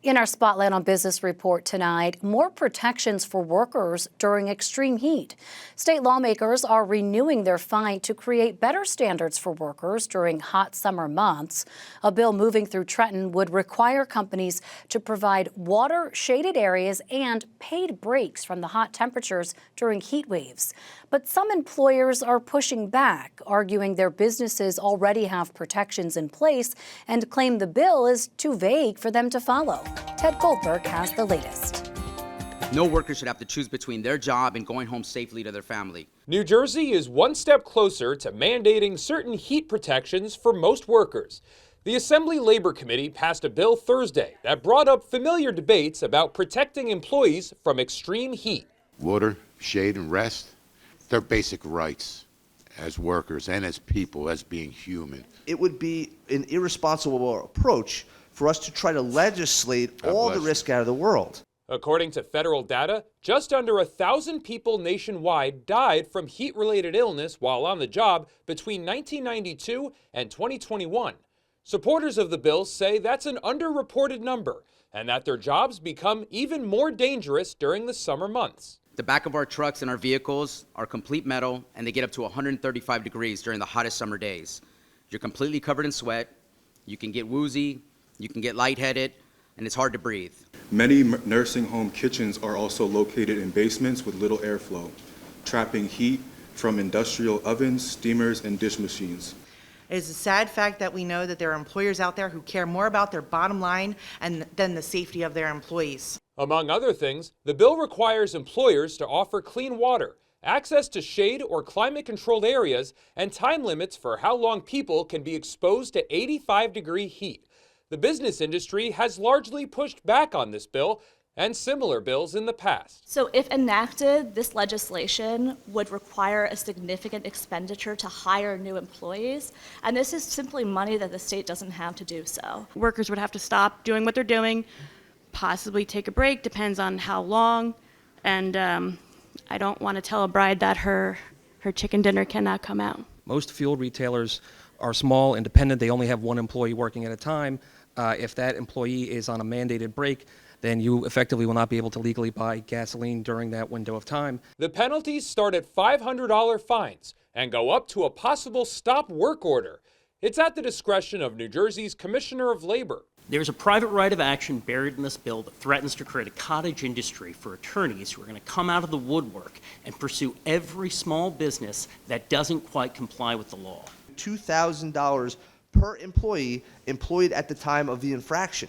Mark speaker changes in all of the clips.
Speaker 1: In our Spotlight on Business report tonight, more protections for workers during extreme heat. State lawmakers are renewing their fight to create better standards for workers during hot summer months. A bill moving through Trenton would require companies to provide water, shaded areas, and paid breaks from the hot temperatures during heat waves. But some employers are pushing back, arguing their businesses already have protections in place and claim the bill is too vague for them to follow. Ted Goldberg has the latest.
Speaker 2: No worker should have to choose between their job and going home safely to their family.
Speaker 3: New Jersey is one step closer to mandating certain heat protections for most workers. The Assembly Labor Committee passed a bill Thursday that brought up familiar debates about protecting employees from extreme heat.
Speaker 4: Water, shade, and rest, they're basic rights as workers and as people, as being human.
Speaker 5: It would be an irresponsible approach for us to try to legislate all the risk out of the world.
Speaker 3: According to federal data, just under 1,000 people nationwide died from heat-related illness while on the job between 1992 and 2021. Supporters of the bill say that's an underreported number and that their jobs become even more dangerous during the summer months.
Speaker 2: The back of our trucks and our vehicles are complete metal, and they get up to 135 degrees during the hottest summer days. You're completely covered in sweat, you can get woozy, you can get lightheaded, and it's hard to breathe.
Speaker 6: Many nursing home kitchens are also located in basements with little airflow, trapping heat from industrial ovens, steamers, and dish machines.
Speaker 7: It is a sad fact that we know that there are employers out there who care more about their bottom line than the safety of their employees.
Speaker 3: Among other things, the bill requires employers to offer clean water, access to shade or climate-controlled areas, and time limits for how long people can be exposed to 85-degree heat. The business industry has largely pushed back on this bill and similar bills in the past.
Speaker 8: So if enacted, this legislation would require a significant expenditure to hire new employees, and this is simply money that the state doesn't have to do so.
Speaker 9: Workers would have to stop doing what they're doing, possibly take a break, depends on how long, and I don't want to tell a bride that her chicken dinner cannot come out.
Speaker 10: Most fuel retailers are small, independent, they only have one employee working at a time. If that employee is on a mandated break, then you effectively will not be able to legally buy gasoline during that window of time.
Speaker 3: The penalties start at $500 fines and go up to a possible stop work order. It's at the discretion of New Jersey's Commissioner of Labor.
Speaker 11: There's a private right of action buried in this bill that threatens to create a cottage industry for attorneys who are going to come out of the woodwork and pursue every small business that doesn't quite comply with the law.
Speaker 5: $2,000 per employee employed at the time of the infraction.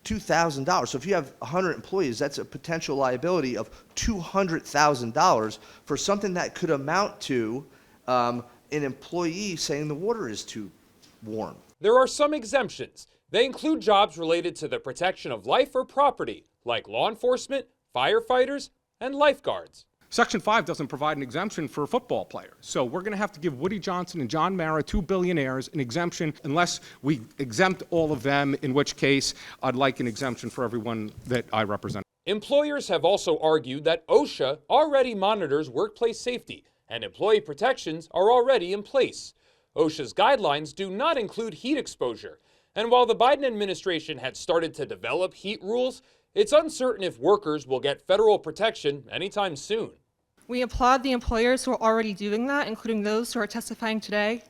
Speaker 5: $2,000. So if you have 100 employees, that's a potential liability of $200,000 for something that could amount to an employee saying the water is too warm.
Speaker 3: There are some exemptions. They include jobs related to the protection of life or property, like law enforcement, firefighters, and lifeguards.
Speaker 12: Section 5 doesn't provide an exemption for football players. So we're going to have to give Woody Johnson and John Mara, 2 billionaires, an exemption unless we exempt all of them, in which case I'd like an exemption for everyone that I represent.
Speaker 3: Employers have also argued that OSHA already monitors workplace safety and employee protections are already in place. OSHA's guidelines do not include heat exposure. And while the Biden administration had started to develop heat rules, it's uncertain if workers will get federal protection anytime soon.
Speaker 13: We applaud the employers who are already doing that, including those who are testifying today.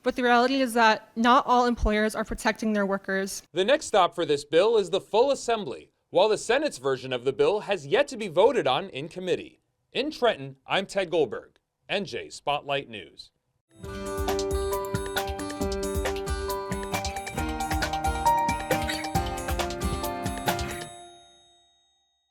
Speaker 13: But the reality is that not all employers are protecting their workers.
Speaker 3: The next stop for this bill is the full assembly, while the Senate's version of the bill has yet to be voted on in committee. In Trenton, I'm Ted Goldberg, NJ Spotlight News.